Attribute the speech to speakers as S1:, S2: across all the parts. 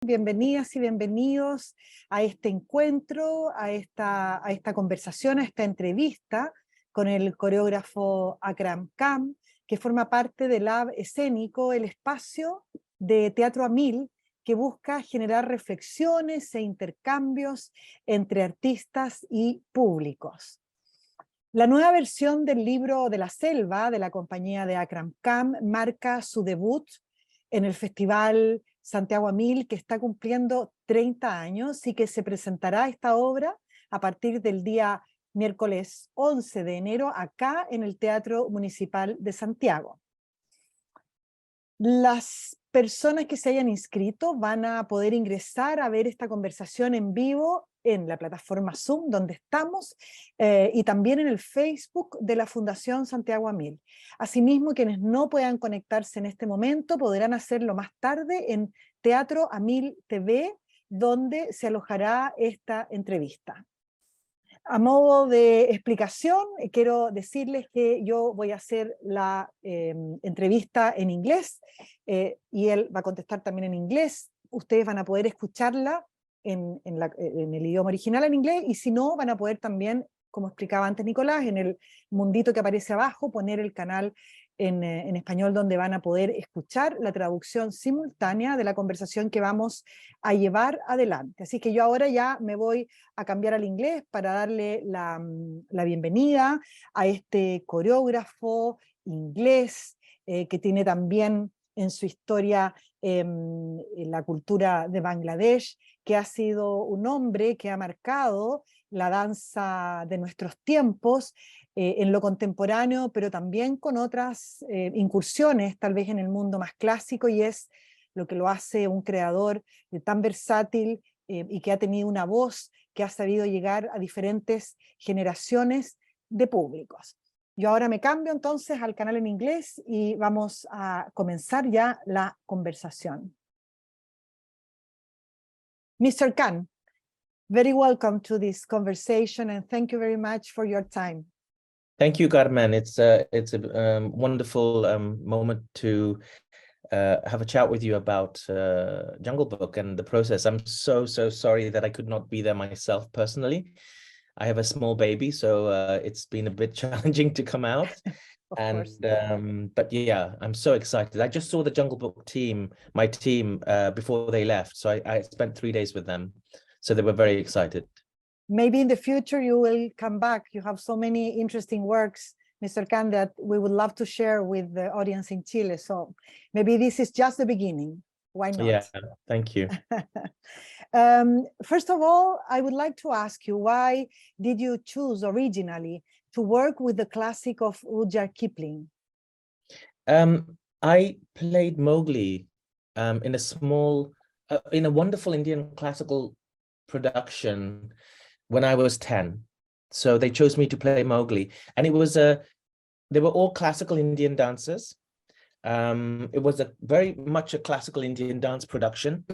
S1: Bienvenidas y bienvenidos a este encuentro, a esta conversación, a esta entrevista con el coreógrafo Akram Khan, que forma parte del Lab Escénico, el espacio de Teatro a Mil, que busca generar reflexiones e intercambios entre artistas y públicos. La nueva versión del libro de la Selva, de la compañía de Akram Khan, marca su debut en el Festival Santiago a Mil, que está cumpliendo 30 años y que se presentará esta obra a partir del día miércoles 11 de enero acá en el Teatro Municipal de Santiago. Las personas que se hayan inscrito van a poder ingresar a ver esta conversación en vivo en la plataforma Zoom, donde estamos, y también en el Facebook de la Fundación Santiago a Mil. Asimismo, quienes no puedan conectarse en este momento podrán hacerlo más tarde en Teatro a Mil TV, donde se alojará esta entrevista. A modo de explicación, quiero decirles que yo voy a hacer la entrevista en inglés y él va a contestar también en inglés. Ustedes van a poder escucharla en el idioma original en inglés, y si no, van a poder también, como explicaba antes Nicolás, en el mundito que aparece abajo, poner el canal en español, donde van a poder escuchar la traducción simultánea de la conversación que vamos a llevar adelante. Así que yo ahora ya me voy a cambiar al inglés para darle la bienvenida a este coreógrafo inglés que tiene también en su historia la cultura de Bangladesh, que ha sido un hombre que ha marcado la danza de nuestros tiempos en lo contemporáneo, pero también con otras incursiones, tal vez en el mundo más clásico, y es lo que lo hace un creador tan versátil y que ha tenido una voz que ha sabido llegar a diferentes generaciones de públicos. Yo ahora me cambio entonces al canal en inglés y vamos a comenzar ya la conversación. Mr. Khan, very welcome to this conversation and thank you very much for your time.
S2: Thank you, Carmen. It's a wonderful moment to have a chat with you about Jungle Book and the process. I'm so sorry that I could not be there myself personally. I have a small baby, so it's been a bit challenging to come out. But yeah, I'm so excited. I just saw the Jungle Book team, my team, before they left. So I spent 3 days with them. So they were very excited.
S1: Maybe in the future you will come back. You have so many interesting works, Mr. Khan, that we would love to share with the audience in Chile. So maybe this is just the beginning. Why not?
S2: Yeah, thank you.
S1: First of all, I would like to ask you, why did you choose originally to work with the classic of Rudyard Kipling?
S2: I played Mowgli in a small, in a wonderful Indian classical production when I was 10. So they chose me to play Mowgli, and it was they were all classical Indian dancers. It was very much a classical Indian dance production,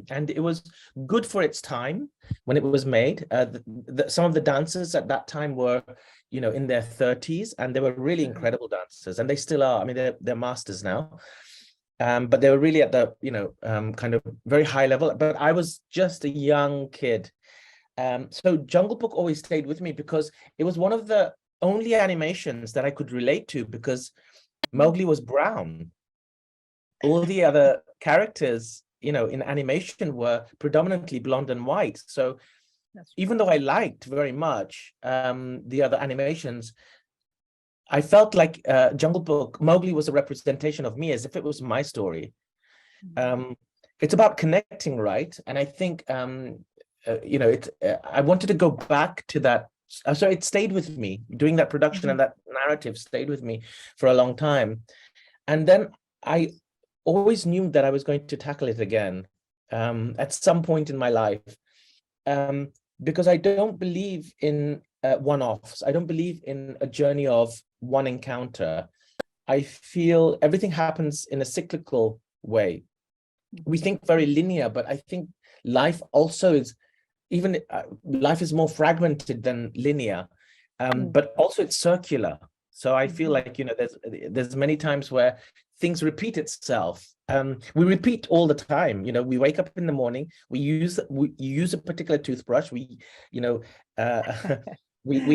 S2: and it was good for its time when it was made. Some of the dancers at that time were, in their 30s, and they were really incredible dancers, and they still are. I mean, they're masters now. But they were really at the, kind of very high level. But I was just a young kid. So Jungle Book always stayed with me because it was one of the only animations that I could relate to, because Mowgli was brown. All the other characters, in animation were predominantly blonde and white. So even though I liked very much the other animations, I felt like Jungle Book, Mowgli was a representation of me, as if it was my story. It's about connecting, right? And I think, I wanted to go back to that. So it stayed with me, doing that production, and that narrative stayed with me for a long time. And then I always knew that I was going to tackle it again at some point in my life, because I don't believe in one-offs. I don't believe in a journey of one encounter. I feel everything happens in a cyclical way. We think very linear, but I think life also is, life is more fragmented than linear, but also it's circular. So I feel like, you know, there's many times where things repeat itself. We repeat all the time. You know, we wake up in the morning, we use a particular toothbrush, we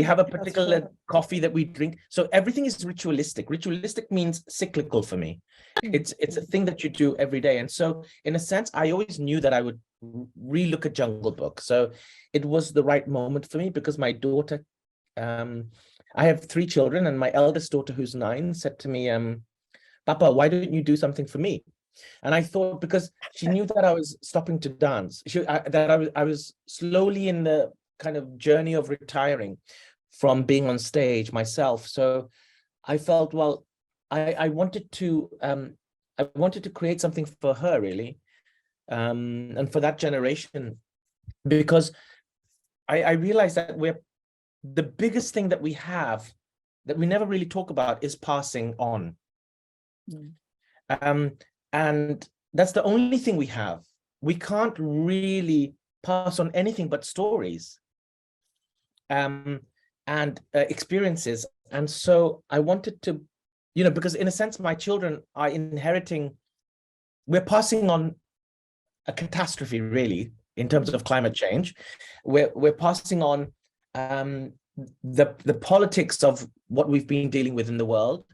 S2: have a particular coffee that we drink. So everything is ritualistic. Ritualistic means cyclical for me. It's a thing that you do every day. And so in a sense, I always knew that I would relook at Jungle Book. So it was the right moment for me, because my daughter, I have 3 children, and my eldest daughter, who's 9, said to me, Papa, why don't you do something for me? And I thought, because she knew that I was stopping to dance, that I was slowly in the kind of journey of retiring from being on stage myself. So I felt, well, I wanted to create something for her, really, and for that generation, because I realized that the biggest thing that we have that we never really talk about is passing on. And that's the only thing we have. We can't really pass on anything but stories and experiences. And so I wanted to, you know, because in a sense, my children are we're passing on a catastrophe, really, in terms of climate change. We're passing on the politics of what we've been dealing with in the world.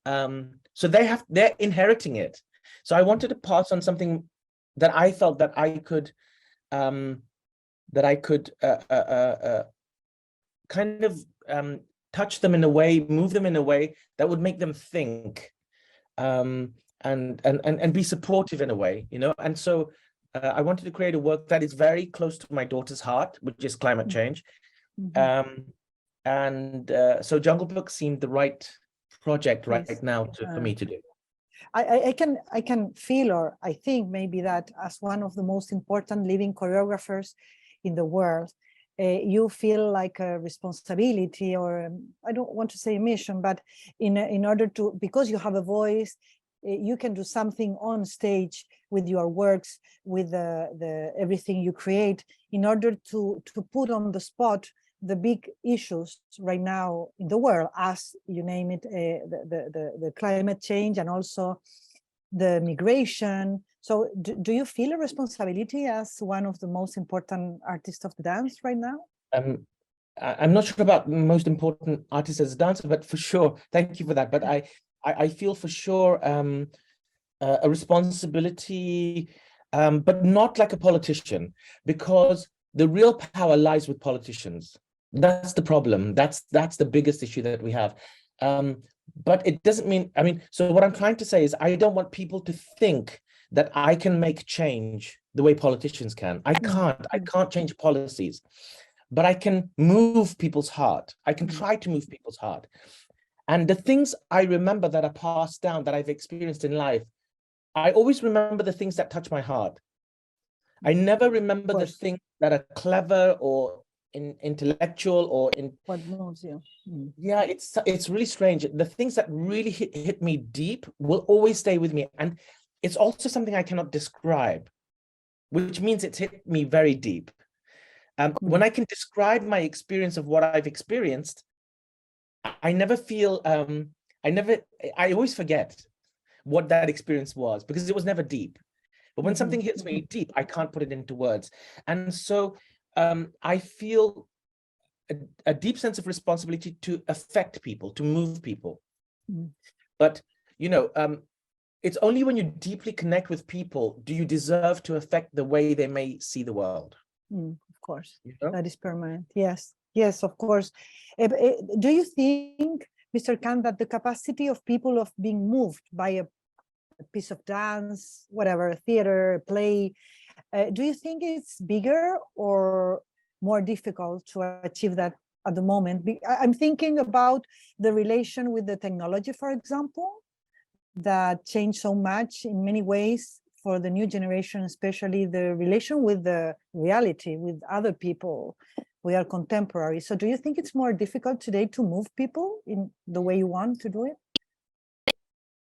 S2: So they're inheriting it. So I wanted to pass on something that I felt that I could kind of touch them in a way, move them in a way that would make them think, and be supportive in a way, you know. And so I wanted to create a work that is very close to my daughter's heart, which is climate change. So Jungle Book seemed the right project right now for me to do.
S1: I can feel, or I think maybe, that as one of the most important living choreographers in the world, you feel like a responsibility, or I don't want to say a mission, but in order to, because you have a voice, you can do something on stage with your works, with the everything you create, in order to put on the spot the big issues right now in the world, as you name it, the climate change, and also the migration. So do you feel a responsibility as one of the most important artists of the dance right now?
S2: I'm not sure about the most important artist as a dancer, but for sure, thank you for that. But I feel for sure a responsibility, but not like a politician, because the real power lies with politicians. That's the problem. That's the biggest issue that we have. But it doesn't mean, I mean, so what I'm trying to say is, I don't want people to think that I can make change the way politicians can. I can't change policies, but I can move people's heart. I can try to move people's heart. And the things I remember that are passed down, that I've experienced in life, I always remember the things that touch my heart. I never remember the things that are clever or intellectual or in
S1: what moves you.
S2: Yeah, it's really strange. The things that really hit me deep will always stay with me, and it's also something I cannot describe, which means it's hit me very deep. When I can describe my experience of what I've experienced, I never feel I always forget what that experience was, because it was never deep. But when something hits me deep, I can't put it into words. And so I feel a deep sense of responsibility to affect people, to move people. But, you know, it's only when you deeply connect with people do you deserve to affect the way they may see the world.
S1: Of course,
S2: you know?
S1: That is permanent. Yes, yes, of course. Do you think, Mr. Khan, that the capacity of people of being moved by a piece of dance, whatever, a theater, a play, do you think it's bigger or more difficult to achieve that at the moment? I'm thinking about the relation with the technology, for example, that changed so much in many ways for the new generation, especially the relation with the reality, with other people. We are contemporary. So do you think it's more difficult today to move people in the way you want to do it?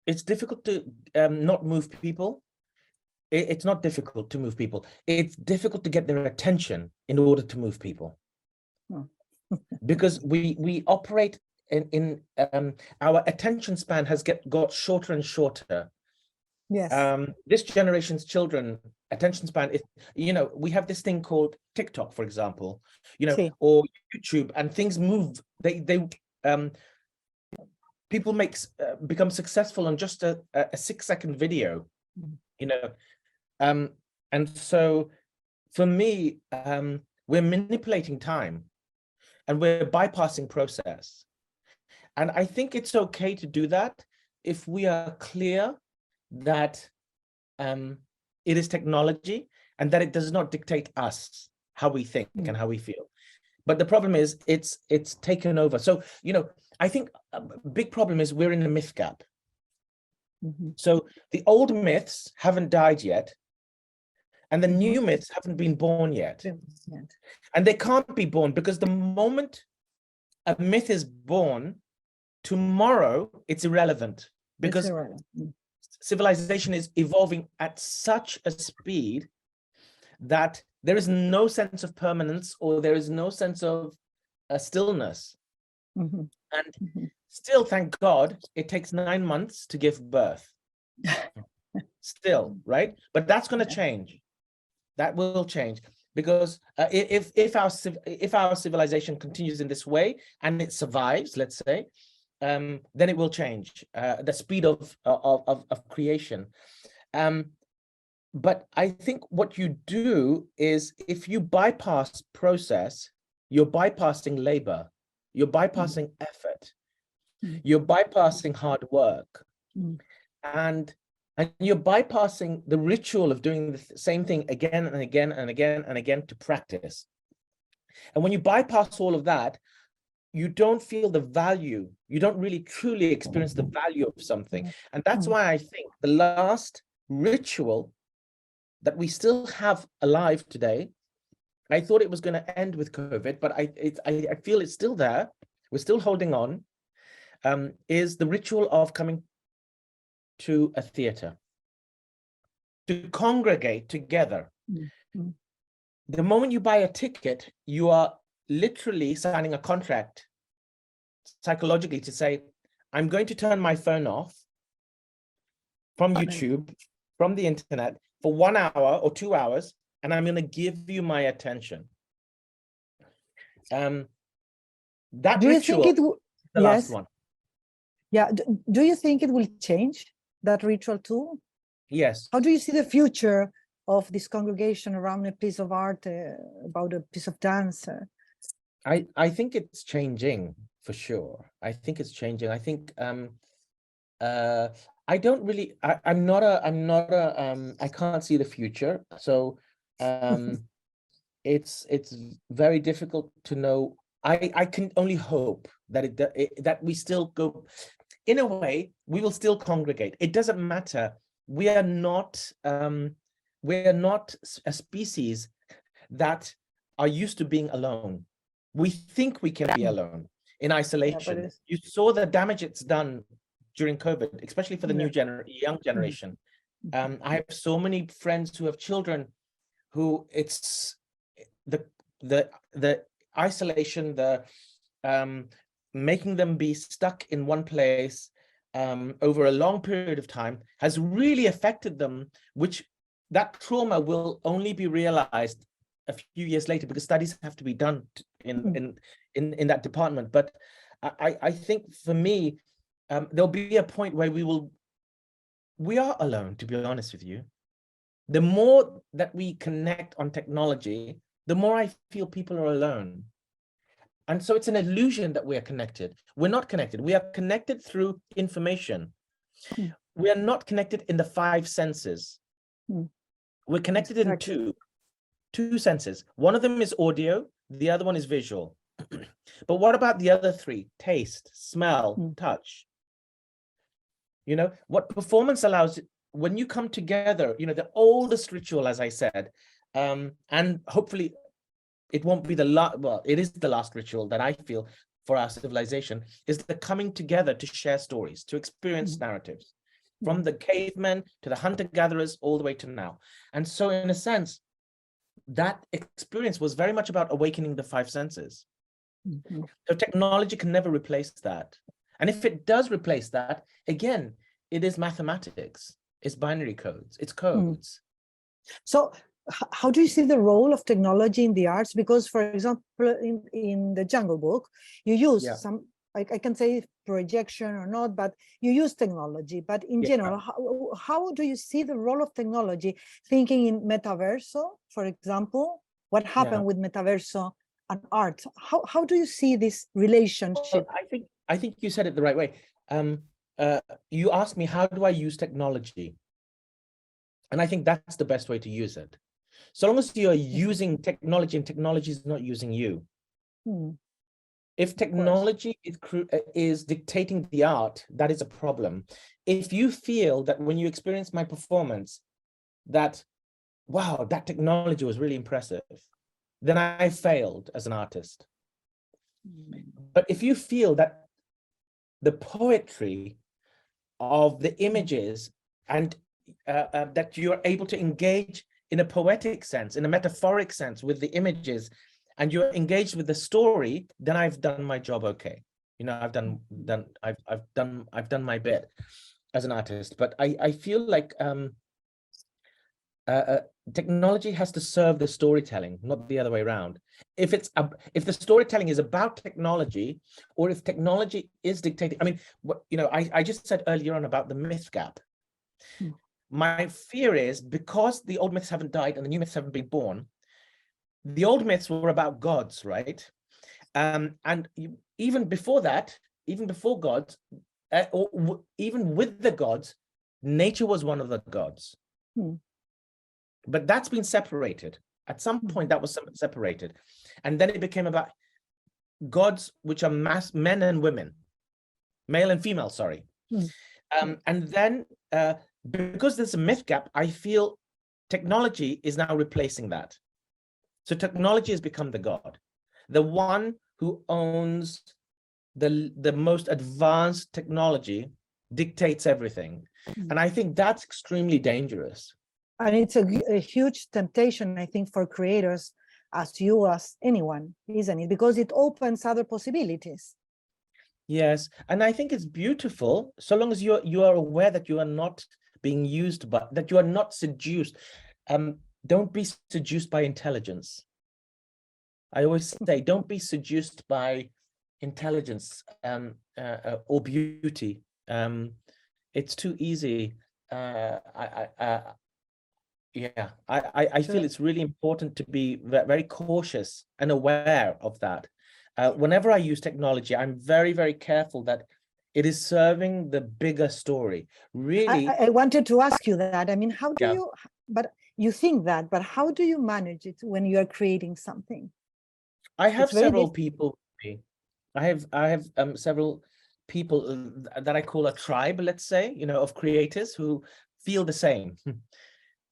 S2: It's difficult to not move people. It's not difficult to move people. It's difficult to get their attention in order to move people. Because we operate our attention span has got shorter and shorter.
S1: Yes.
S2: This generation's children attention span is, we have this thing called TikTok, for example,
S1: Sí.
S2: or YouTube, and things move. People become successful on just a 6-second video, and so for me, we're manipulating time and we're bypassing process. And I think it's okay to do that if we are clear that it is technology and that it does not dictate us, how we think and how we feel. But the problem is it's taken over. So, I think a big problem is we're in a myth gap. So the old myths haven't died yet, and the new myths haven't been born yet. And they can't be born because the moment a myth is born, tomorrow it's irrelevant, because civilization is evolving at such a speed that there is no sense of permanence, or there is no sense of stillness. And still, thank God, it takes 9 months to give birth. Still, right? But that's going to change. That will change, because if our civilization continues in this way and it survives, let's say, then it will change the speed of creation. But I think what you do is, if you bypass process, you're bypassing labor, you're bypassing effort, you're bypassing hard work, and you're bypassing the ritual of doing the same thing again and again and again and again to practice. And when you bypass all of that, you don't feel the value. You don't really truly experience the value of something. And that's why I think the last ritual that we still have alive today, I thought it was going to end with COVID, but I feel it's still there. We're still holding on, is the ritual of coming to a theater, to congregate together. The moment you buy a ticket, you are literally signing a contract psychologically to say, I'm going to turn my phone off from YouTube, from the internet for 1 hour or 2 hours, and I'm going to give you my attention. That
S1: do you
S2: ritual,
S1: think it
S2: the last one.
S1: Yeah. Do you think it will change, that ritual too?
S2: Yes.
S1: How do you see the future of this congregation around a piece of art, about a piece of dance?
S2: I think it's changing for sure. I think it's changing. I think I don't really. I can't see the future. So it's very difficult to know. I can only hope that that we still go. In a way, we will still congregate. It doesn't matter. We are not a species that are used to being alone. We think we can be alone in isolation. Yeah, you saw the damage it's done during COVID, especially for the young generation. I have so many friends who have children who it's the isolation, the making them be stuck in one place over a long period of time has really affected them, which that trauma will only be realized a few years later, because studies have to be done in that department. But I think for me, there'll be a point where we are alone, to be honest with you. The more that we connect on technology, the more I feel people are alone. And so it's an illusion that we are connected. We're not connected. We are connected through information. We are not connected in the 5 senses. We're connected in two senses. One of them is audio, the other one is visual. But what about the other 3? Taste, smell, touch. What performance allows, when you come together, the oldest ritual, as I said, and hopefully it won't be the last, well, it is the last ritual that I feel for our civilization, is the coming together to share stories, to experience narratives, from the cavemen to the hunter-gatherers all the way to now. And so in a sense, that experience was very much about awakening the 5 senses.
S1: Mhm.
S2: So technology can never replace that. And if it does replace that, again, it is mathematics, it's binary codes, it's codes.
S1: So how do you see the role of technology in the arts? Because, for example, in the Jungle Book, you use
S2: Yeah.
S1: some, I can say projection or not, but you use technology. But in general, how do you see the role of technology? Thinking in metaverso, for example, what happened with metaverso and art? How do you see this relationship?
S2: Well, I think you said it the right way. You asked me, how do I use technology? And I think that's the best way to use it. So long as you're using technology and technology is not using you. If technology is dictating the art, that is a problem. If you feel that when you experience my performance, that, wow, that technology was really impressive, then I failed as an artist. But if you feel that the poetry of the images and that you're able to engage in a poetic sense, in a metaphoric sense with the images, and you're engaged with the story, then I've done my job okay. You know, I've done my bit as an artist. But I feel like technology has to serve the storytelling, not the other way around. If the storytelling is about technology, or if technology is dictating, I mean, I just said earlier on about the myth gap. My fear is, because the old myths haven't died and the new myths haven't been born, the old myths were about gods, right? And even before that, even before gods, or even with the gods, nature was one of the gods. But that's been separated. At some point, that was separated. And then it became about gods, which are men and women, male and female, sorry. And then because there's a myth gap, I feel technology is now replacing that. So technology has become the god, the one who owns the most advanced technology, dictates everything. And I think that's extremely dangerous.
S1: And it's a huge temptation, I think, for creators, as you, as anyone, isn't it? Because it opens other possibilities.
S2: Yes, and I think it's beautiful, so long as you are aware that you are not being used, but that you are not seduced. Don't be seduced by intelligence. I always say, don't be seduced by intelligence or beauty. It's too easy. I feel it's really important to be very cautious and aware of that. Whenever I use technology, I'm very, very careful that it is serving the bigger story. Really,
S1: I wanted to ask you that. I mean, how do you, but you think that, but how do you manage it when you are creating something?
S2: I have several people. I have several people that I call a tribe, let's say, of creators who feel the same.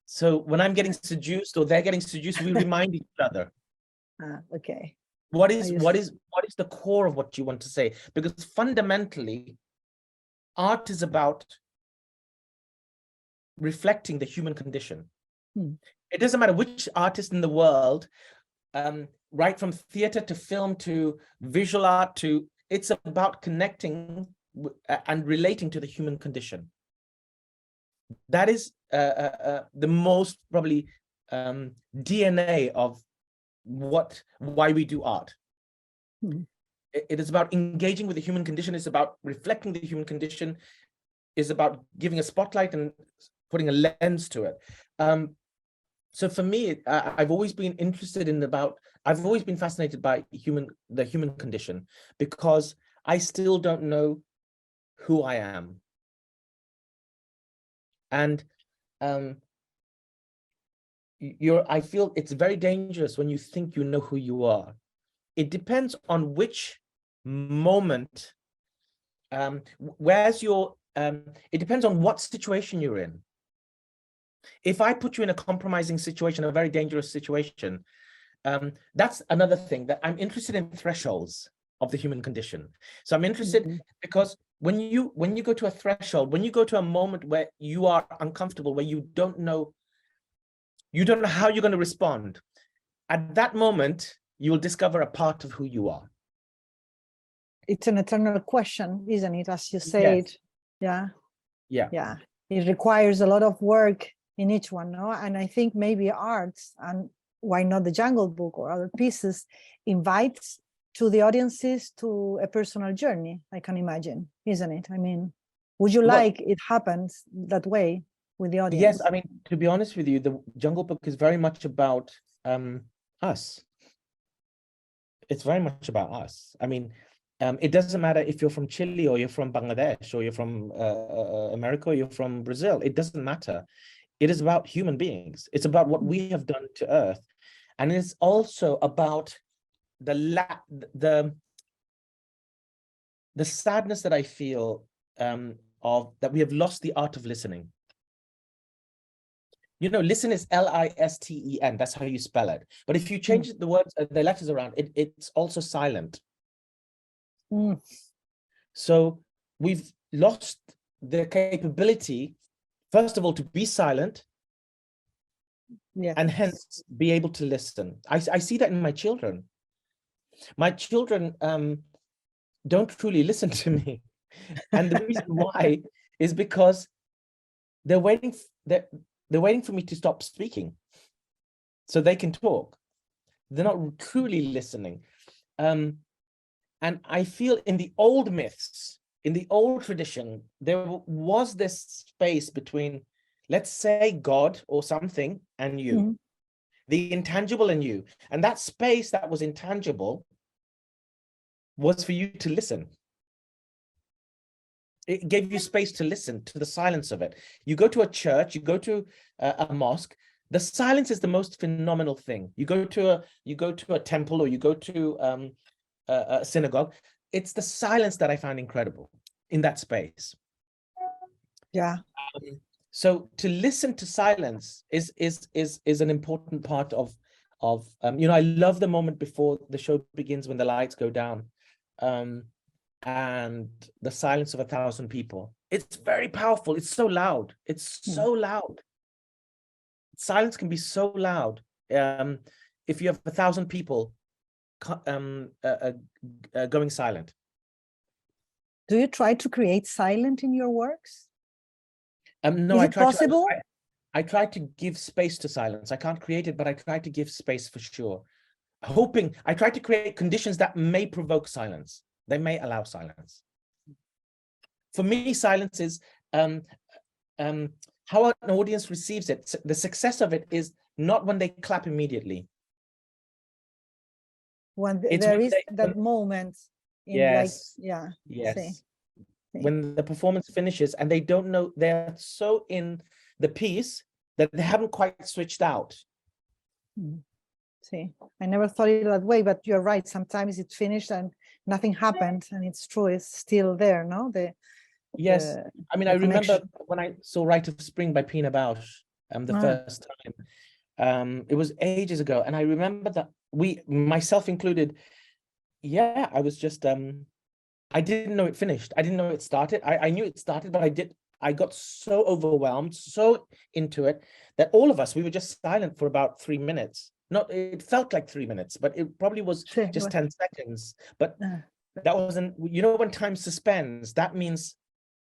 S2: So when I'm getting seduced or they're getting seduced, we remind each other.
S1: Okay.
S2: What is the core of what you want to say? Because fundamentally, art is about reflecting the human condition. It doesn't matter which artist in the world, right from theater to film to visual art it's about connecting and relating to the human condition. That is the most probably DNA of why we do art. It is about engaging with the human condition. It's about reflecting the human condition. It's about giving a spotlight and putting a lens to it. So for me, I've always been interested in I've always been fascinated by the human condition, because I still don't know who I am. And I feel it's very dangerous when you think you know who you are. It depends on which moment, it depends on what situation you're in. If I put you in a compromising situation, a very dangerous situation, that's another thing, that I'm interested in thresholds of the human condition. So I'm interested because when you go to a threshold, when you go to a moment where you are uncomfortable, where you don't know how you're going to respond, at that moment, you will discover a part of who you are.
S1: it's an eternal question, isn't it? As you said,
S2: Yeah.
S1: It requires a lot of work in each one, no? And I think maybe arts, and why not the Jungle Book or other pieces, invites to the audiences to a personal journey, I can imagine, isn't it? I mean, would you like it happens that way with the audience?
S2: Yes, I mean, to be honest with you, the Jungle Book is very much about us. It's very much about us. I mean, it doesn't matter if you're from Chile or you're from Bangladesh or you're from America or you're from Brazil. It doesn't matter. It is about human beings. It's about what we have done to Earth. And it's also about the sadness that I feel of that we have lost the art of listening. You know, listen is L-I-S-T-E-N. That's how you spell it. But if you change the words, the letters around, it's also silent. So we've lost the capability, first of all, to be silent, and hence be able to listen. I see that in my children. My children don't truly listen to me. And the reason why is because they're waiting for me to stop speaking so they can talk. They're not truly listening. And I feel in the old myths, in the old tradition, there was this space between, let's say, God or something and you, the intangible and you. And that space that was intangible was for you to listen. It gave you space to listen to the silence of it. You go to a church, you go to a mosque, the silence is the most phenomenal thing. You go to a temple or you go to a synagogue. It's the silence that I find incredible in that space. So to listen to silence is an important part of you know, I love the moment before the show begins when the lights go down. And the silence of 1,000 people. It's very powerful. It's so loud. It's so loud. Silence can be so loud. If you have 1,000 people going silent.
S1: Do you try to create silence in your works?
S2: No,
S1: Is it possible?
S2: I try to give space to silence. I can't create it, but I try to give space for sure. I try to create conditions that may provoke silence. They may allow silence. For me, silence is how an audience receives it. The success of it is not when they clap immediately.
S1: When there is that moment.
S2: Yes.
S1: See.
S2: When the performance finishes and they don't know, they're so in the piece that they haven't quite switched out.
S1: See, I never thought it that way, but you're right. Sometimes it's finished and nothing happened, and it's true, it's still there, no?
S2: Yes, I mean, I remember when I saw Rite of Spring by Pina Bausch the first time. It was ages ago, and I remember that myself included, I was just, I didn't know it finished. I didn't know it started. I knew it started, but I got so overwhelmed, so into it, that all of us, we were just silent for about 3 minutes. It felt like 3 minutes, but it probably was just 10 seconds. But that wasn't, you know, when time suspends, that means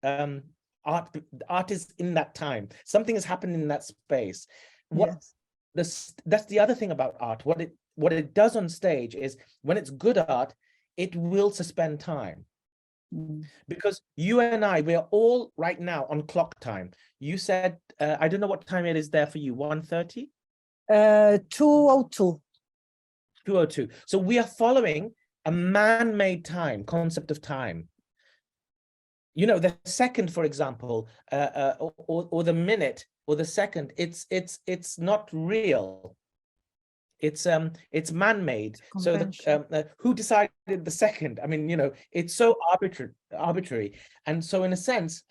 S2: art is in that time. Something has happened in that space. That's the other thing about art. What it does on stage is, when it's good art, it will suspend time. Because you and I, we are all right now on clock time. You said, I don't know what time it is there for you, 1:30?
S1: 2:02.
S2: 2:02. So we are following a man-made concept of time. You know, the second, for example, or the minute or the second, it's not real. It's man-made. So who decided the second? I mean, you know, it's so arbitrary. And so in a sense,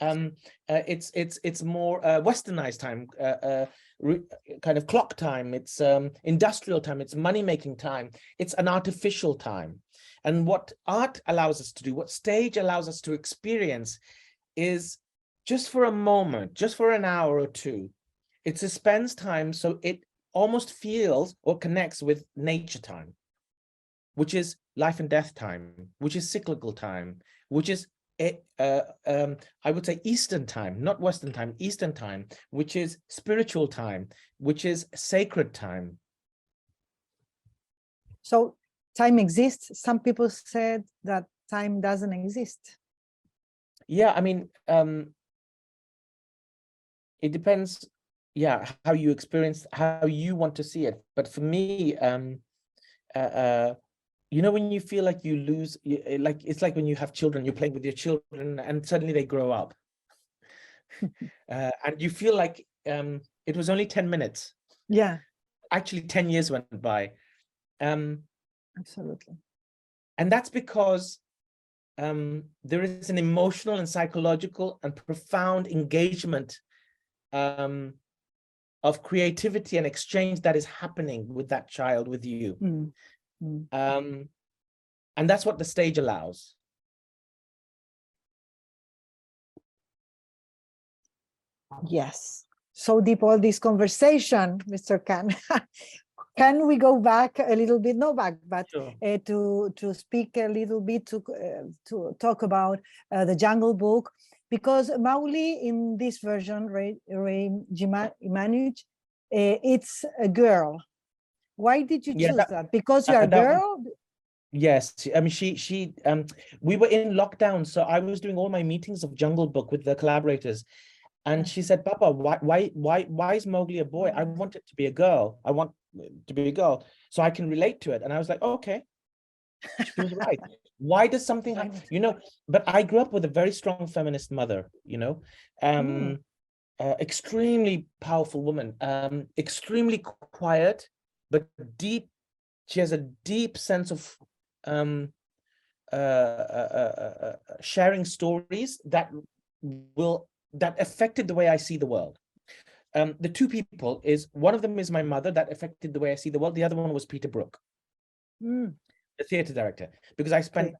S2: it's more westernized time, kind of clock time. It's industrial time. It's money-making time. It's an artificial time. And what art allows us to do, what stage allows us to experience, is just for a moment, just for an hour or two, it suspends time, so it almost feels or connects with nature time. which is life and death time, which is cyclical time, which is I would say Eastern time, not Western time, Eastern time, which is spiritual time, which is sacred time.
S1: So time exists. Some people said that time doesn't exist.
S2: Yeah, I mean, it depends, yeah, how you experience, how you want to see it. But for me, you know, when you feel like you lose, like it's like when you have children, you're playing with your children and suddenly they grow up. And you feel like it was only 10 minutes.
S1: Yeah.
S2: Actually, 10 years went by.
S1: Absolutely.
S2: And that's because there is an emotional and psychological and profound engagement of creativity and exchange that is happening with that child, with you. And that's what the stage allows.
S1: Yes. So deep, all this conversation, Mr. Khan. Can we go back a little bit? No, back, but
S2: Sure.
S1: To speak a little bit, to talk about the Jungle Book, because Mowgli in this version, reimagined, it's a girl. Why did you choose that? Because you're a girl?
S2: Yes, I mean, we were in lockdown, so I was doing all my meetings of Jungle Book with the collaborators, and she said, "Papa, why is Mowgli a boy? I want it to be a girl. I want to be a girl, so I can relate to it." And I was like, "Okay." She was right. Why does something happen? You know, but I grew up with a very strong feminist mother, you know, extremely powerful woman, extremely quiet, but deep. She has a deep sense of sharing stories that affected the way I see the world. The two people is, one of them is my mother, that affected the way I see the world. The other one was Peter Brook, the theater director, because I spent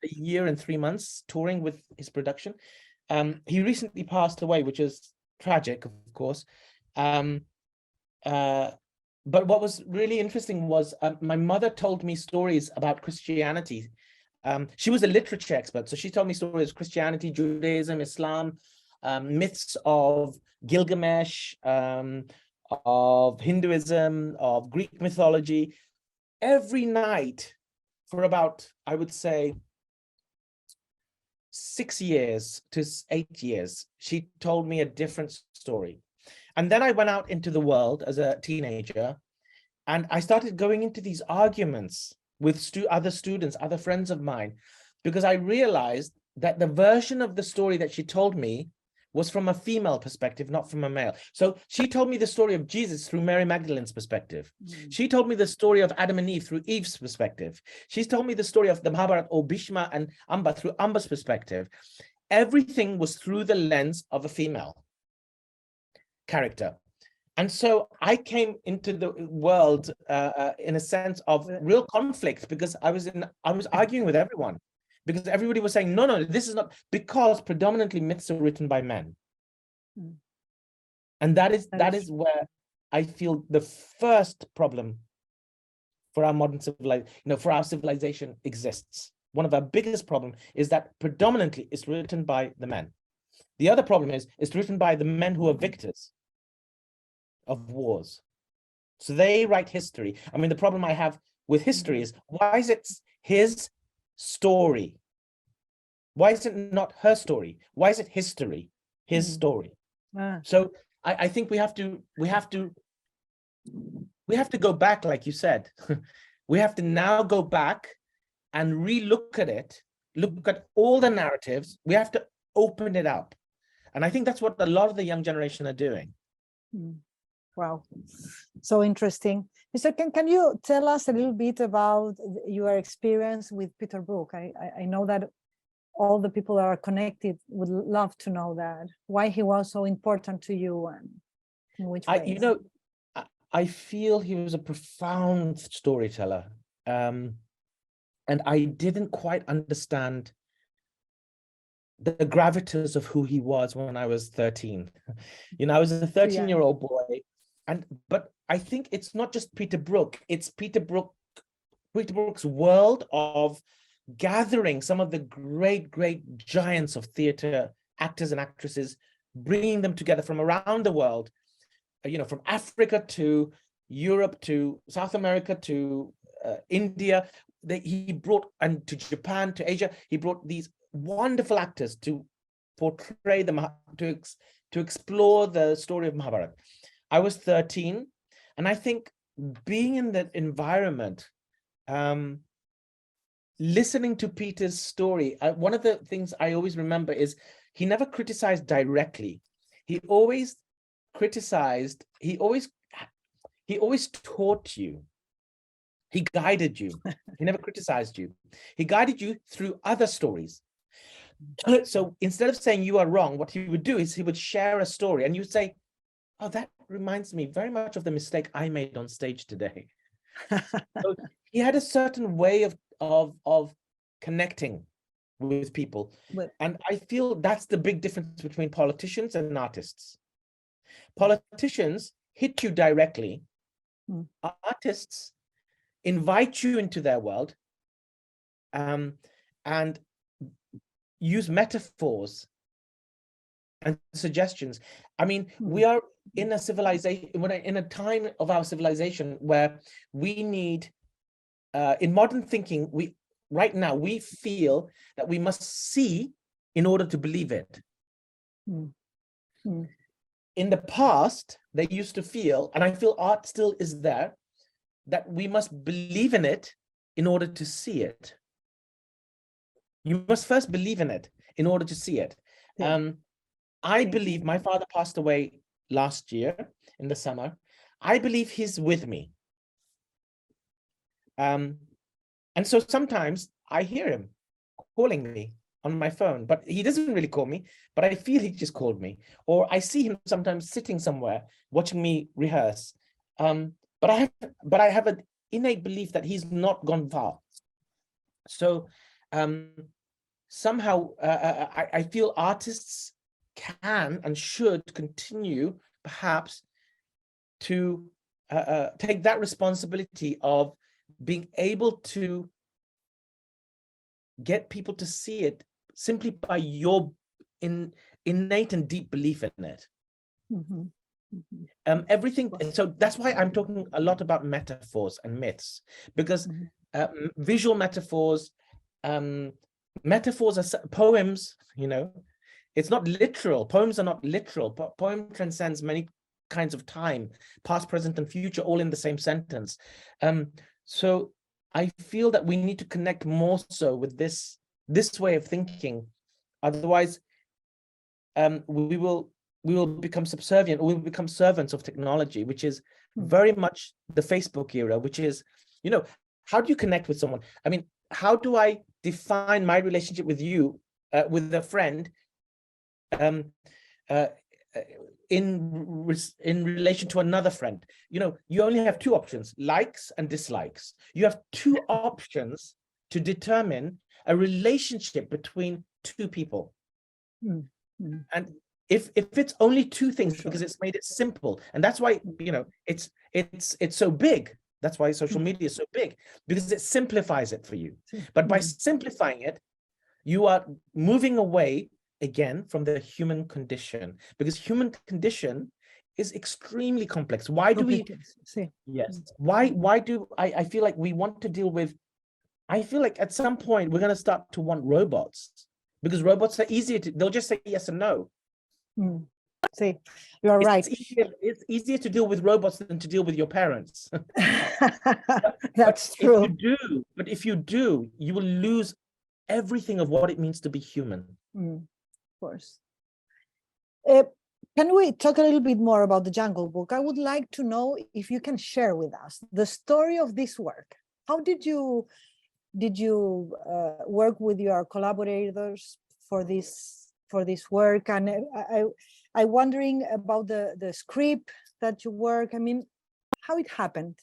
S2: a year and 3 months touring with his production. He recently passed away, which is tragic, of course. But what was really interesting was my mother told me stories about Christianity. She was a literature expert, so she told me stories of Christianity, Judaism, Islam, myths of Gilgamesh, of Hinduism, of Greek mythology. Every night for about, I would say, 6 years to 8 years, she told me a different story. And then I went out into the world as a teenager, and I started going into these arguments with other students, other friends of mine, because I realized that the version of the story that she told me was from a female perspective, not from a male. So she told me the story of Jesus through Mary Magdalene's perspective. She told me the story of Adam and Eve through Eve's perspective. She's told me the story of the Mahabharata or Bhishma and Amba through Amba's perspective. Everything was through the lens of a female character. And so I came into the world in a sense of real conflict, because I was arguing with everyone, because everybody was saying, no, this is not, because predominantly myths are written by men. And that is where I feel the first problem for our modern civilization, for our civilization exists. One of our biggest problems is that predominantly it's written by the men. The other problem is it's written by the men who are victors of wars. So they write history. I mean, the problem I have with history is, why is it his story? Why is it not her story? Why is it history, his story? So I think we have to go back, like you said. We have to now go back and re-look at it, look at all the narratives. We have to open it up. And I think that's what a lot of the young generation are doing.
S1: Wow, so interesting. Mr. Khan, can you tell us a little bit about your experience with Peter Brook? I know that all the people that are connected would love to know that, why he was so important to you, and in which ways.
S2: I feel he was a profound storyteller, and I didn't quite understand the gravitas of who he was when I was 13. I was a 13-year-old boy, but I think it's not just Peter Brook, it's Peter Brook Brooks' world of gathering some of the great giants of theater, actors and actresses, bringing them together from around the world, from Africa to Europe to South America to India. He brought, and to Japan, to Asia, he brought these wonderful actors to portray them, to explore the story of Mahabharata. I was 13, and I think being in that environment, listening to Peter's story, one of the things I always remember is he never criticized directly. He always criticized, he always taught you. He guided you. He never criticized you. He guided you through other stories. So instead of saying you are wrong, what he would do is he would share a story, and you would say, oh, that reminds me very much of the mistake I made on stage today. So he had a certain way of connecting with people. And I feel that's the big difference between politicians and artists. Politicians hit you directly. Artists invite you into their world, and use metaphors and suggestions. I mean, we are in a civilization, in a time of our civilization where we need, in modern thinking, right now we feel that we must see in order to believe it. In the past, they used to feel, and I feel art still is there, that we must believe in it in order to see it. You must first believe in it in order to see it. I believe, my father passed away last year in the summer. I believe he's with me. And so sometimes I hear him calling me on my phone, but he doesn't really call me, but I feel he just called me. Or I see him sometimes sitting somewhere watching me rehearse. But I have an innate belief that he's not gone far. So somehow I feel artists can and should continue perhaps to take that responsibility of being able to get people to see it simply by your innate and deep belief in it. Everything, so that's why I'm talking a lot about metaphors and myths, because visual metaphors, metaphors are poems, it's not literal. Poems are not literal. Poem transcends many kinds of time, past, present, and future, all in the same sentence. So I feel that we need to connect more so with this way of thinking. Otherwise, we will become subservient, or we will become servants of technology, which is very much the Facebook era, which is, how do you connect with someone? I mean, how do I define my relationship with you, with a friend, in relation to another friend? You only have two options, likes and dislikes. You have two options to determine a relationship between two people. And if it's only two things, because it's made it simple, and that's why it's so big. That's why social media is so big, because it simplifies it for you. But by simplifying it, you are moving away again from the human condition, because human condition is extremely complex. Why do we? Yes. Why do I feel like we want to deal with? I feel like at some point we're going to start to want robots, because robots are easier to. They'll just say yes and no.
S1: See, you're right.
S2: It's easier to deal with robots than to deal with your parents.
S1: That's true.
S2: But if you do, you will lose everything of what it means to be human.
S1: Of course. Can we talk a little bit more about the Jungle Book? I would like to know if you can share with us the story of this work. How did you work with your collaborators for this work? And I'm wondering about the script that you work. I mean, how it happened.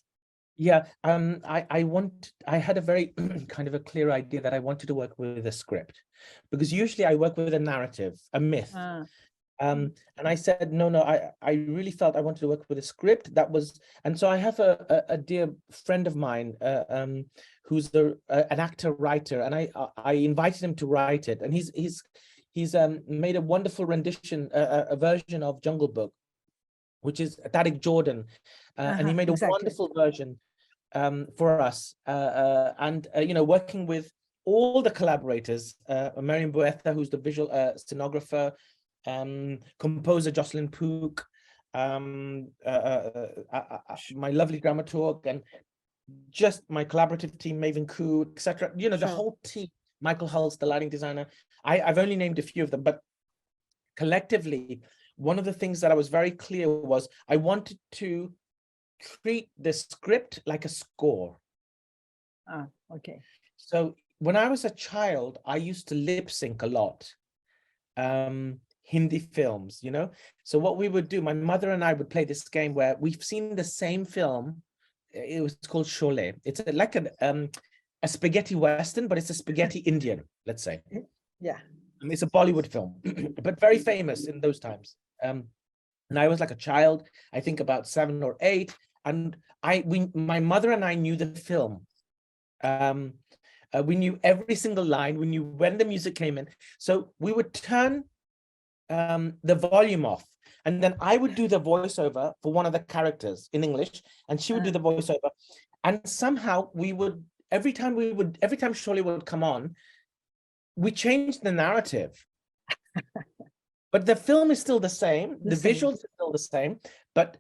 S2: Yeah, I had a very kind of a clear idea that I wanted to work with a script, because usually I work with a narrative, a myth. And I said, no, I really felt I wanted to work with a script that was, and so I have a dear friend of mine who's an actor writer, and I invited him to write it, and he's made a wonderful rendition, a version of Jungle Book, which is Tariq Jordan, and he made a wonderful version for us, and you know, working with all the collaborators, Mariam Boetha, who's the visual scenographer, composer Jocelyn Pook, my lovely dramaturg, and just my collaborative team, Maven Koo, etc. You know, the whole team, Michael Hulse, the lighting designer. I've only named a few of them, but collectively, one of the things that I was very clear was I wanted to treat the script like a score.
S1: Okay.
S2: So when I was a child, I used to lip sync a lot. Hindi films, you know. So what we would do, my mother and I would play this game where we've seen the same film. It was called Sholay. It's like a spaghetti western, but it's a spaghetti Indian, let's say.
S1: Yeah.
S2: I mean, it's a Bollywood film, but very famous in those times. And I was like a child, I think about 7 or 8, and my mother and I knew the film. We knew every single line. We knew when the music came in. So we would turn the volume off, and then I would do the voiceover for one of the characters in English, and she would do the voiceover. And somehow we would, every time Sholay would come on, we changed the narrative. But the film is still the same, the visuals are still the same, but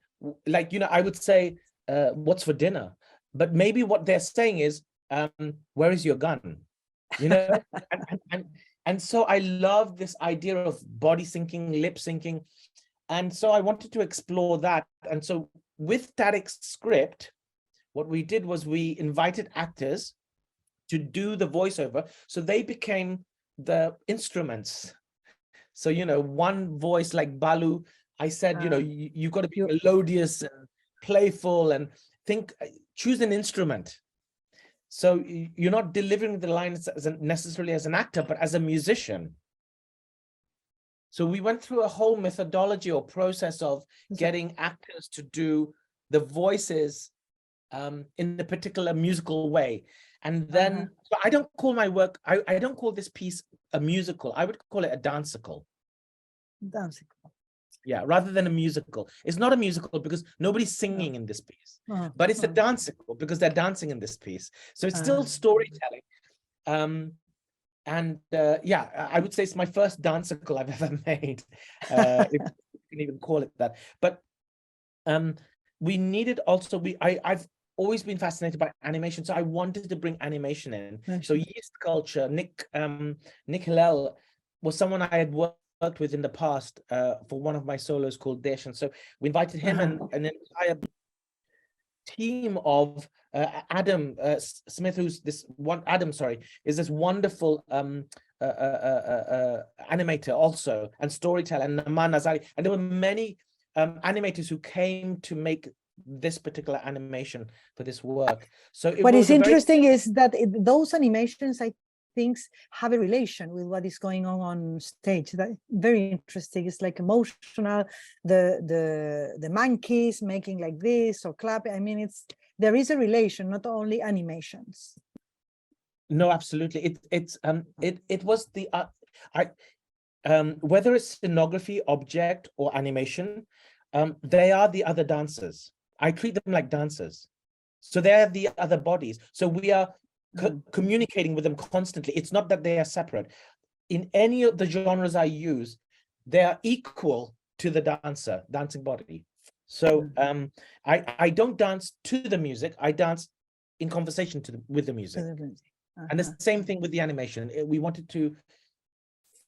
S2: like, you know, I would say, what's for dinner? But maybe what they're saying is, where is your gun? You know, and so I love this idea of body syncing, lip syncing. And so I wanted to explore that. And so with Tariq's script, what we did was we invited actors to do the voiceover. So they became the instruments. So, you know, one voice like Balu, I said, you know, you've got to be melodious and playful and choose an instrument. So you're not delivering the lines necessarily as an actor, but as a musician. So we went through a whole methodology or process of getting actors to do the voices in a particular musical way. And then so I don't call my work, I don't call this piece a musical. I would call it a dancical. Yeah, rather than a musical. It's not a musical because nobody's singing in this piece, but it's a dancical because they're dancing in this piece. So it's still storytelling. Yeah, I would say it's my first dancical I've ever made, if you can even call it that. But we needed also, I've always been fascinated by animation, so I wanted to bring animation in. So Yeast Culture, Nick Hillel was someone I had worked with in the past for one of my solos called Desh, and so we invited him and an entire team of Adam Smith, who's this one, is this wonderful animator also, and storyteller, and Naman Nazari, and there were many animators who came to make this particular animation for this work. So
S1: what is interesting is that those animations, I think, have a relation with what is going on stage. That very interesting. It's like emotional. The monkeys making like this or clapping. I mean, there is a relation, not only animations.
S2: No, absolutely. It was the whether it's scenography, object, or animation, they are the other dancers. I treat them like dancers. So they're the other bodies. So we are communicating with them constantly. It's not that they are separate. In any of the genres I use, they are equal to the dancing body. So I don't dance to the music. I dance in conversation with the music. And the same thing with the animation. We wanted to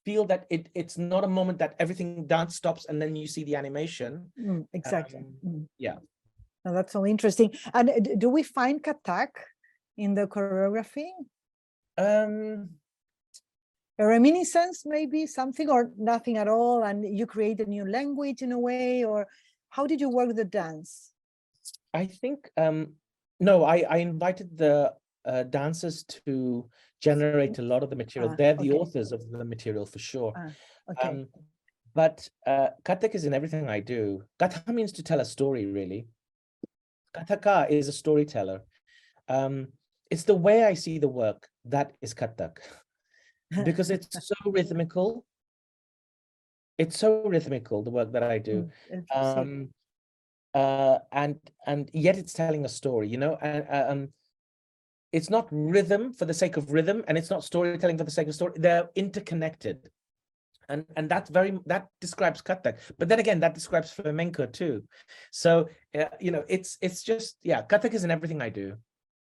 S2: feel that it's not a moment that everything dance stops and then you see the animation.
S1: Exactly.
S2: Yeah.
S1: Now, that's so interesting. And do we find Katak in the choreography? A reminiscence, maybe something, or nothing at all, and you create a new language in a way, or how did you work with the dance?
S2: I think no, I invited the dancers to generate a lot of the material. They're the authors of the material for sure. But Kathak is in everything I do. Katha means to tell a story, really. Kathaka is a storyteller. It's the way I see the work that is Kathak, because it's so rhythmical. It's so rhythmical, the work that I do. And yet it's telling a story, you know, it's not rhythm for the sake of rhythm, and it's not storytelling for the sake of story. They're interconnected. And that describes Kathak, but then again, that describes flamenco too. So you know, it's just, yeah, Kathak is in everything I do.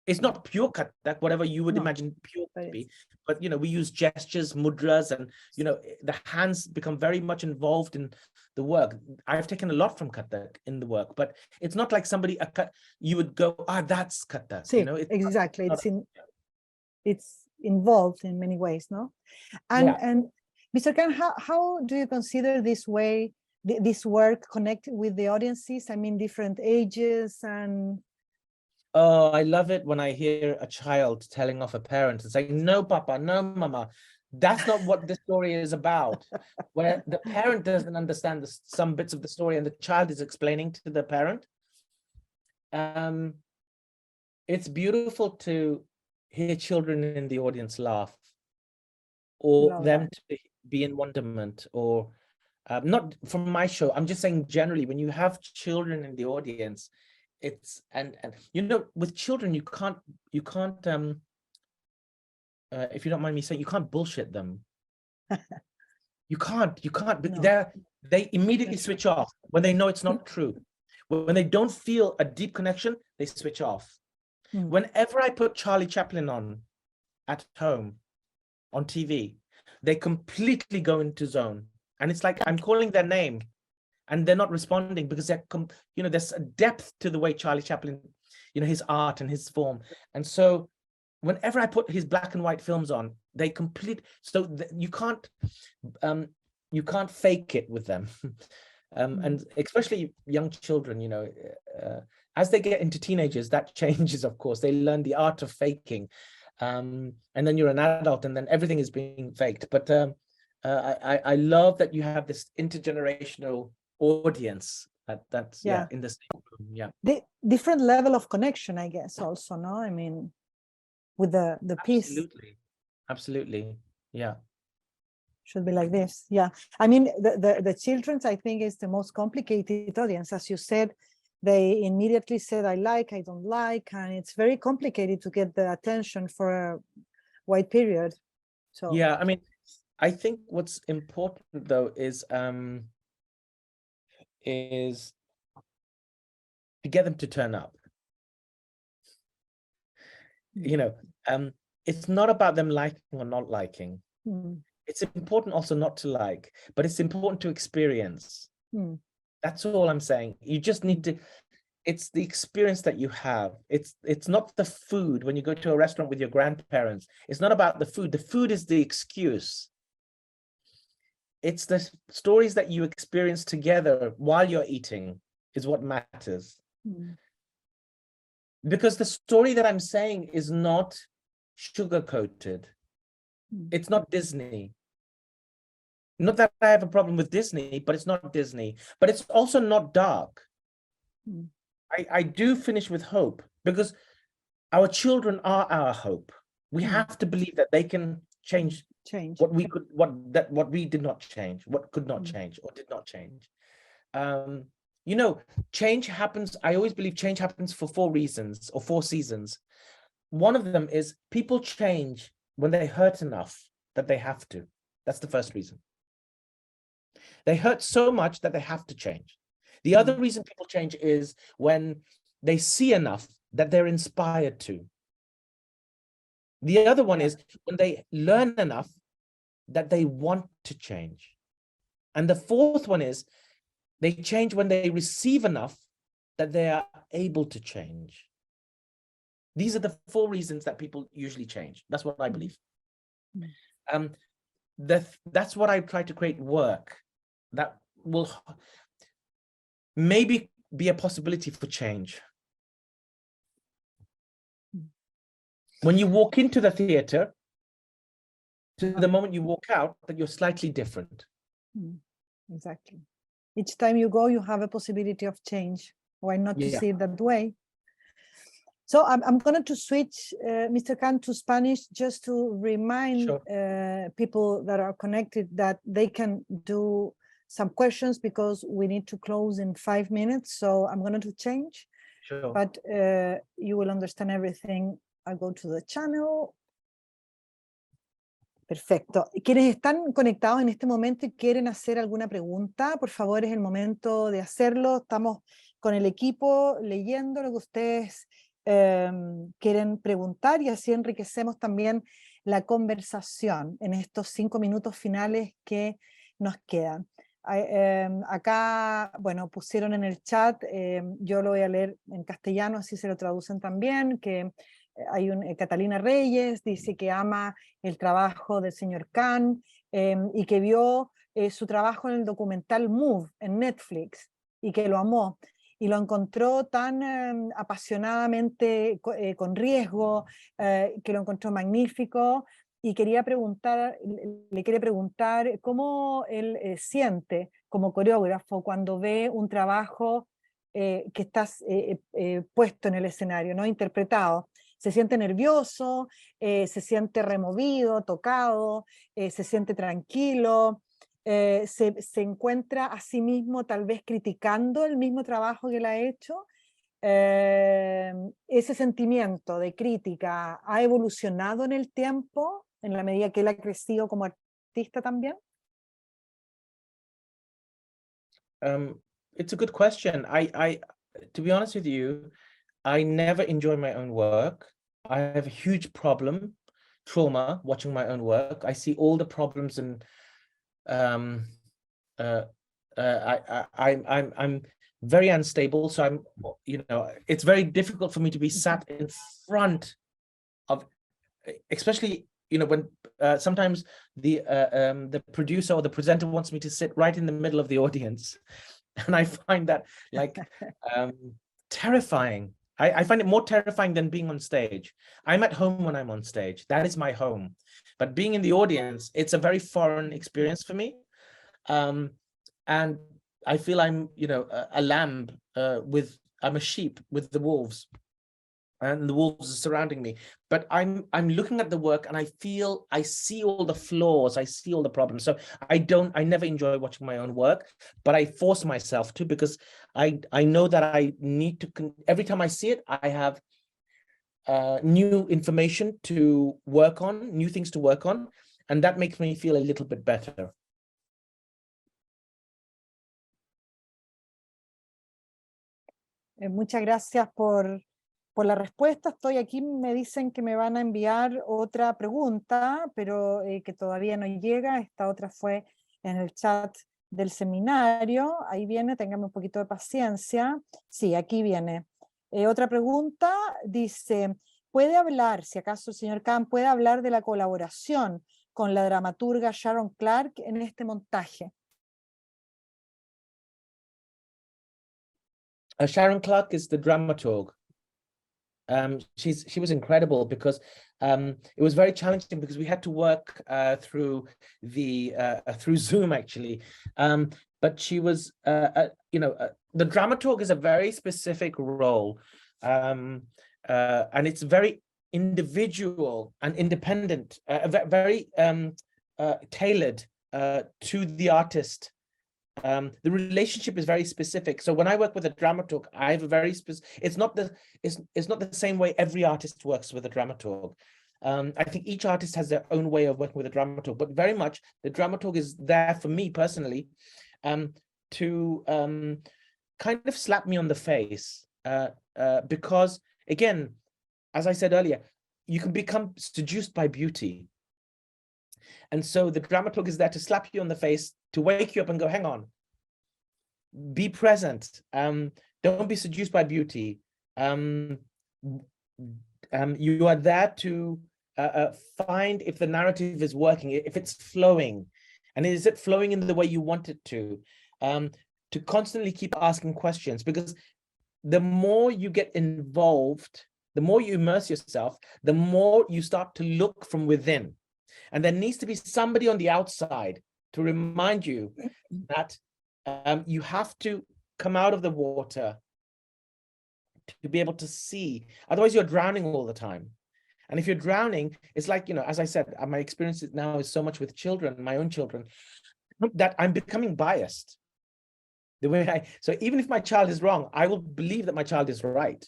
S2: It's not pure Kathak, whatever you would imagine pure to be, but you know, we use gestures, mudras, and you know, the hands become very much involved in the work. I've taken a lot from Kathak in the work, but it's not like somebody you would go, that's Kathak.
S1: See,
S2: you know,
S1: exactly. It's involved in many ways, no? And Mr. Khan, how do you consider this work connect with the audiences? I mean, different ages and...
S2: Oh, I love it when I hear a child telling off a parent and saying, no, Papa, no, Mama. That's not what the story is about. Where the parent doesn't understand some bits of the story and the child is explaining to the parent. It's beautiful to hear children in the audience laugh, or them to be in wonderment, or not from my show. I'm just saying generally, when you have children in the audience, it's and you know, with children, you can't if you don't mind me saying, you can't bullshit them. you can't no. They immediately switch off when they know it's not true. When they don't feel a deep connection, they switch off. Whenever I put Charlie Chaplin on at home on TV, they completely go into zone, and it's like I'm calling their name and they're not responding, because they're you know, there's a depth to the way Charlie Chaplin, you know, his art and his form. And so whenever I put his black and white films on, they you can't fake it with them. And especially young children, you know, as they get into teenagers, that changes, of course. They learn the art of faking. And then you're an adult and then everything is being faked. But I love that you have this intergenerational audience that's in the same room. The
S1: different level of connection, I guess, also, no? I mean, with the piece.
S2: Absolutely. Yeah.
S1: Should be like this. Yeah. I mean, the children's, I think, is the most complicated audience. As you said, they immediately said, I don't like, and it's very complicated to get the attention for a wide period. So
S2: yeah, I mean, I think what's important though is to get them to turn up. You know, it's not about them liking or not liking. It's important also not to like, but it's important to experience. That's all I'm saying. You just need to, it's the experience that you have. It's not the food. When you go to a restaurant with your grandparents, it's not about the food. The food is the excuse. It's the stories that you experience together while you're eating is what matters. Because the story that I'm saying is not sugar-coated. It's not Disney. Not that I have a problem with Disney, but it's not Disney. But it's also not dark. I do finish with hope, because our children are our hope. We have to believe that they can change what we could, what we did not change, what could not change or did not change. You know, change happens. I always believe change happens for 4 reasons or 4 seasons. One of them is people change when they hurt enough that they have to. That's the first reason. They hurt so much that they have to change. The other reason people change is when they see enough that they're inspired to. The other one is when they learn enough that they want to change. And the fourth one is they change when they receive enough that they are able to change. These are the 4 reasons that people usually change. That's what I believe. That's what I try to create work that will maybe be a possibility for change. When you walk into the theater, to the moment you walk out, that you're slightly different.
S1: Exactly. Each time you go, you have a possibility of change. Why not to see it that way? So I'm going to switch, Mr. Khan, to Spanish just to remind people that are connected that they can do some questions because we need to close in 5 minutes. So I'm going to change, but you will understand everything. I go to the channel. Perfecto. Quienes están conectados en este momento y quieren hacer alguna pregunta, por favor, es el momento de hacerlo. Estamos con el equipo leyendo lo que ustedes quieren preguntar y así enriquecemos también la conversación en estos 5 minutos finales que nos quedan. Acá, bueno, pusieron en el chat, yo lo voy a leer en castellano, así se lo traducen también, que hay Catalina Reyes, dice que ama el trabajo del señor Khan y que vio su trabajo en el documental Move en Netflix y que lo amó. Y lo encontró tan apasionadamente, con riesgo, que lo encontró magnífico, y quería preguntar, le quiere preguntar cómo él siente como coreógrafo cuando ve un trabajo que está puesto en el escenario, ¿no? Interpretado. Se siente nervioso, se siente removido, tocado, se siente tranquilo. Se encuentra a sí mismo tal vez criticando el mismo trabajo que él ha hecho. Ese sentimiento de crítica ha evolucionado en el tiempo, en la medida que él ha crecido como artista también.
S2: It's a good question. To be honest with you, I never enjoy my own work. I have a huge trauma watching my own work. I see all the problems and I'm very unstable, so I'm, it's very difficult for me to be sat in front of, especially, when sometimes the producer or the presenter wants me to sit right in the middle of the audience, and I find that like terrifying. I find it more terrifying than being on stage. I'm at home when I'm on stage. That is my home. But being in the audience, it's a very foreign experience for me. And I feel I'm, a lamb I'm a sheep with the wolves. And the wolves are surrounding me. But I'm looking at the work and I see all the flaws, I see all the problems. So I never enjoy watching my own work, but I force myself to, because I know that I need to, every time I see it, I have new information to work on, new things to work on, and that makes me feel a little bit better.
S1: Muchas gracias por la respuesta. Estoy aquí, me dicen que me van a enviar otra pregunta, pero que todavía no llega. Esta otra fue en el chat del seminario. Ahí viene, téngame un poquito de paciencia. Sí, aquí viene. Otra pregunta, dice, ¿puede hablar, si acaso el señor Khan puede hablar de la colaboración con la dramaturga Sharon Clark en este montaje?
S2: Sharon Clark is the dramaturg. She was incredible because it was very challenging because we had to work through Zoom actually. But she was, the dramaturg is a very specific role, and it's very individual and independent, very tailored to the artist. The relationship is very specific. So when I work with a dramaturg, I have a very specific, it's not the same way every artist works with a dramaturg. I think each artist has their own way of working with a dramaturg, but very much the dramaturg is there for me personally to kind of slap me on the face because, again, as I said earlier, you can become seduced by beauty. And so the dramaturg is there to slap you on the face, to wake you up and go, hang on, be present. Don't be seduced by beauty. You are there to find if the narrative is working, if it's flowing, and is it flowing in the way you want it to constantly keep asking questions, because the more you get involved, the more you immerse yourself, the more you start to look from within. And there needs to be somebody on the outside to remind you that you have to come out of the water to be able to see. Otherwise, you're drowning all the time. And if you're drowning, it's like, you know, as I said, my experience now is so much with children, my own children, that I'm becoming biased. The way so even if my child is wrong, I will believe that my child is right.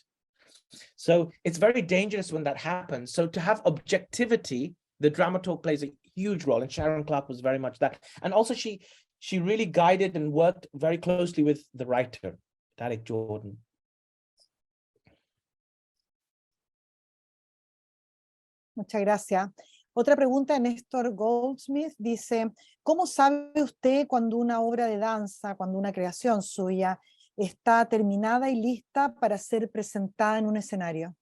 S2: So it's very dangerous when that happens. So to have objectivity, the dramaturg plays a huge role, and Sharon Clark was very much that. And also she really guided and worked very closely with the writer, Tariq Jordan.
S1: Muchas gracias. Otra pregunta de Néstor Goldsmith dice, ¿cómo sabe usted cuando una obra de danza, cuando una creación suya está terminada y lista para ser presentada en un escenario?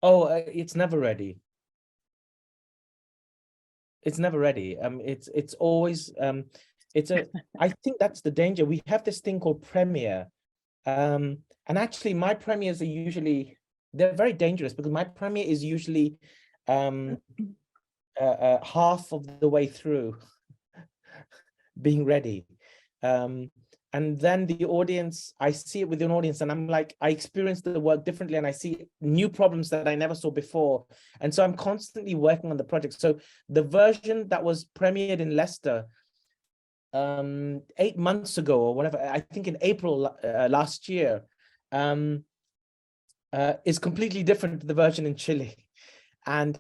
S2: It's never ready. It's never ready. It's always I think that's the danger. We have this thing called premiere. And actually my premieres are usually, they're very dangerous, because my premiere is usually half of the way through being ready. And then the audience, I see it with an audience, and I'm like, I experience the work differently, and I see new problems that I never saw before. And so I'm constantly working on the project. So the version that was premiered in Leicester 8 months ago or whatever, I think in April last year, is completely different to the version in Chile. And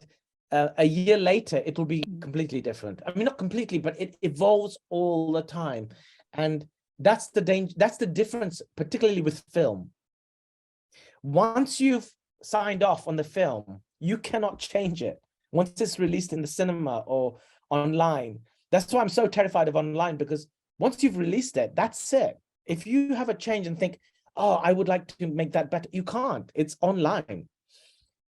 S2: a year later, it will be completely different. I mean, not completely, but it evolves all the time. And that's the danger, that's the difference, particularly with film. Once you've signed off on the film, you cannot change it once it's released in the cinema or online. That's why I'm so terrified of online, because once you've released it, that's it. If you have a change and think, oh, I would like to make that better, you can't. It's online.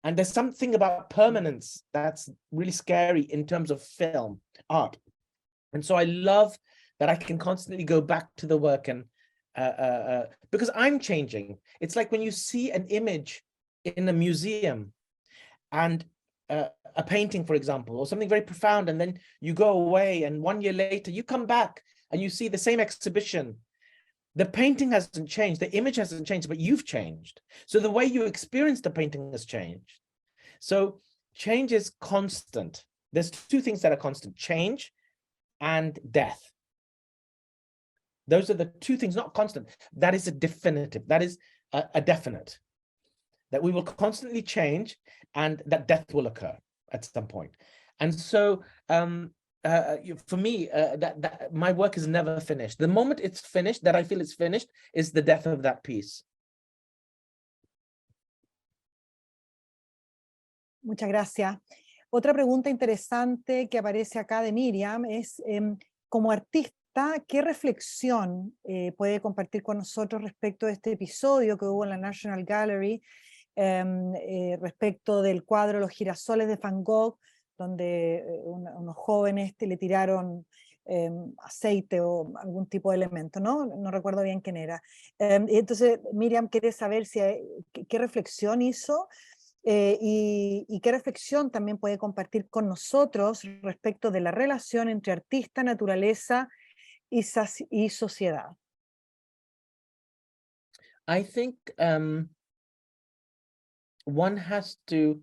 S2: And there's something about permanence that's really scary in terms of film art. And so I love that I can constantly go back to the work, and because I'm changing. It's like when you see an image in a museum and a painting, for example, or something very profound, and then you go away, and 1 year later you come back and you see the same exhibition. The painting hasn't changed, the image hasn't changed, but you've changed. So the way you experience the painting has changed. So change is constant. There's two things that are constant: change and death. Those are the two things, not constant. That is a definitive, that is a definite, that we will constantly change and that death will occur at some point. And so for me, that my work is never finished. The moment it's finished, that I feel it's finished, is the death of that piece.
S1: Muchas gracias. Otra pregunta interesante que aparece acá de Miriam es, como artista, ¿qué reflexión puede compartir con nosotros respecto de este episodio que hubo en la National Gallery, respecto del cuadro Los girasoles de Van Gogh, donde unos jóvenes le tiraron aceite o algún tipo de elemento, ¿no? No recuerdo bien quién era. Entonces Miriam quiere saber si qué reflexión hizo, y qué reflexión también puede compartir con nosotros respecto de la relación entre artista, naturaleza y sociedad.
S2: I think one has to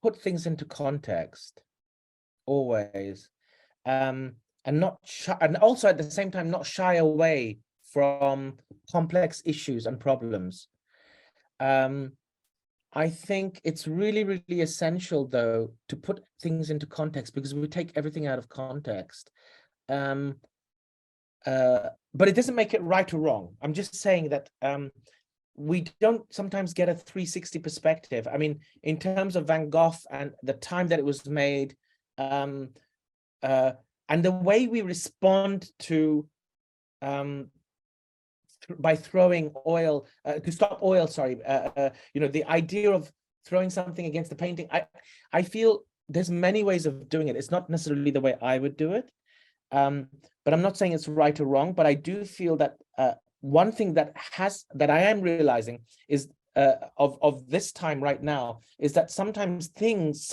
S2: put things into context always, and not shy, and also at the same time not shy away from complex issues and problems. I think it's really, really essential, though, to put things into context, because we take everything out of context. But it doesn't make it right or wrong. I'm just saying that we don't sometimes get a 360 perspective. I mean, in terms of Van Gogh and the time that it was made, and the way we respond to by throwing oil, to stop oil, sorry, you know, the idea of throwing something against the painting, I feel there's many ways of doing it. It's not necessarily the way I would do it, but I'm not saying it's right or wrong, but I do feel that one thing that I am realizing is of this time right now is that sometimes things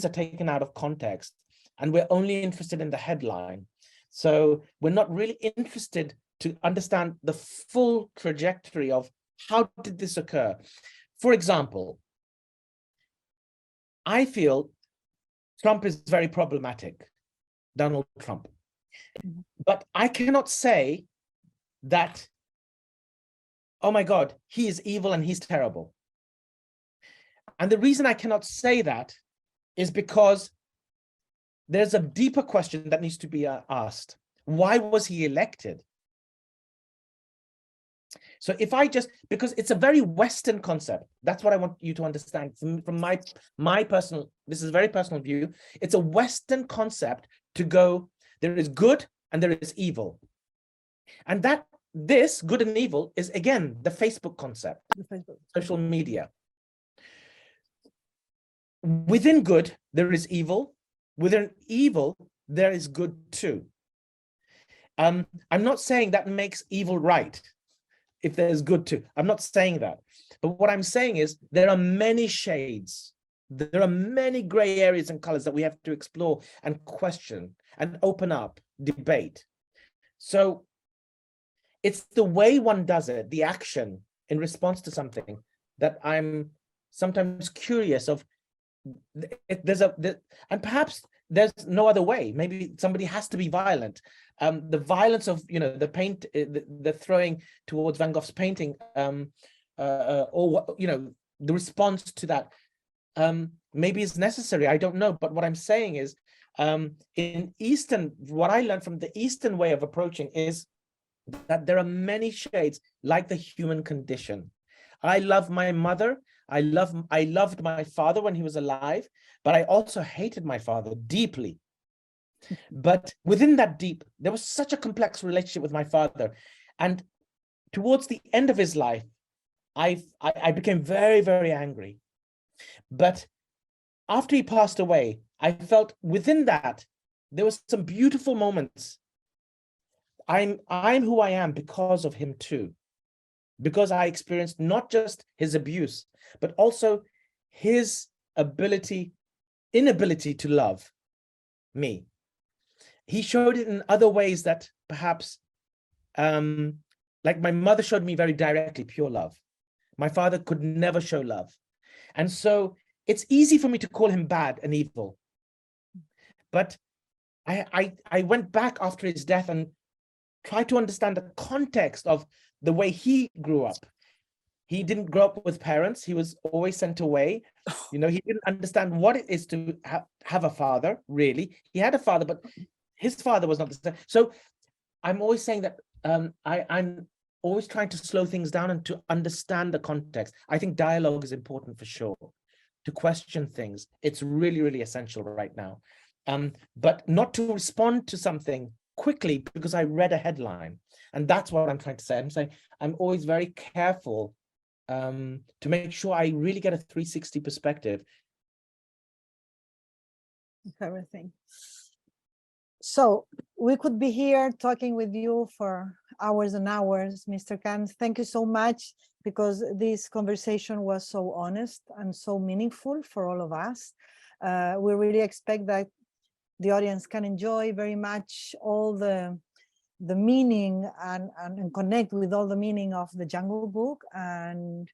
S2: are taken out of context and we're only interested in the headline. So we're not really interested to understand the full trajectory of how did this occur. For example, I feel Trump is very problematic, Donald Trump. But I cannot say that, oh my God, he is evil and he's terrible. And the reason I cannot say that is because there's a deeper question that needs to be asked. Why was he elected? So if I just, because it's a very Western concept, that's what I want you to understand from my personal, this is a very personal view. It's a Western concept to go, there is good and there is evil. And this good and evil is again, the Facebook concept, social media. Within good, there is evil. Within evil, there is good too. I'm not saying that makes evil right if there's good too. I'm not saying that. But what I'm saying is there are many shades. There are many gray areas and colors that we have to explore and question and open up, debate. So it's the way one does it, the action in response to something, that I'm sometimes curious of. And perhaps there's no other way. Maybe somebody has to be violent. The violence of, the throwing towards Van Gogh's painting, or the response to that, maybe is necessary. I don't know. But what I'm saying is, in Eastern, what I learned from the Eastern way of approaching is that there are many shades, like the human condition. I love my mother. I loved my father when he was alive, but I also hated my father deeply. But within that deep, there was such a complex relationship with my father. And towards the end of his life, I became very, very angry. But after he passed away, I felt within that, there was some beautiful moments. I'm who I am because of him too. Because I experienced not just his abuse, but also his inability to love me. He showed it in other ways that perhaps, like my mother showed me very directly pure love. My father could never show love. And so it's easy for me to call him bad and evil. But I went back after his death and tried to understand the context of the way he grew up. He didn't grow up with parents. He was always sent away. He didn't understand what it is to have a father, really. He had a father, but his father was not the same. So I'm always saying that I'm always trying to slow things down and to understand the context. I think dialogue is important for sure, to question things. It's really, really essential right now. But not to respond to something quickly because I read a headline. And that's what I'm trying to say. I'm saying I'm always very careful to make sure I really get a 360 perspective.
S1: Everything. So we could be here talking with you for hours and hours, Mr. Khan. Thank you so much, because this conversation was so honest and so meaningful for all of us. We really expect that the audience can enjoy very much all the meaning and connect with all the meaning of the Jungle Book. And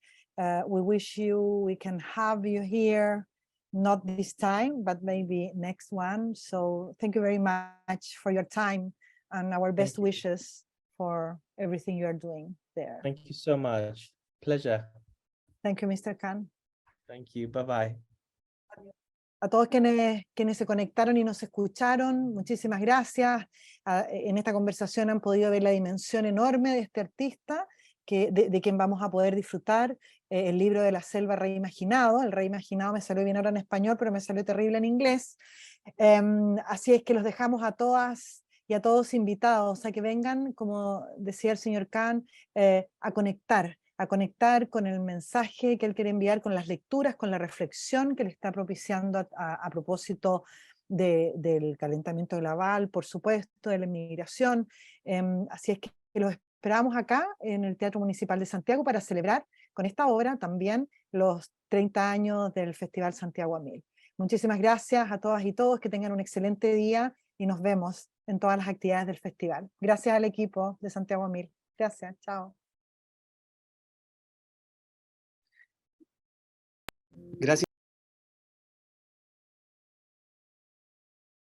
S1: we can have you here, not this time, but maybe next one. So thank you very much for your time, and our best wishes for everything you are doing there.
S2: Thank you so much. Pleasure.
S1: Thank you, Mr. Khan.
S2: Thank you. Bye-bye.
S1: A todos quienes se conectaron y nos escucharon, muchísimas gracias. En esta conversación han podido ver la dimensión enorme de este artista, de quien vamos a poder disfrutar el libro de la Selva, reimaginado. El reimaginado me salió bien ahora en español, pero me salió terrible en inglés. Así es que los dejamos a todas y a todos invitados a que vengan, como decía el señor Khan, a conectar con el mensaje que él quiere enviar, con las lecturas, con la reflexión que le está propiciando a propósito del calentamiento global, por supuesto, de la inmigración. Así es que los esperamos acá en el Teatro Municipal de Santiago para celebrar con esta obra también los 30 años del Festival Santiago a 1000. Muchísimas gracias a todas y todos, que tengan un excelente día y nos vemos en todas las actividades del festival. Gracias al equipo de Santiago a 1000. Gracias, chao.
S2: Gracias.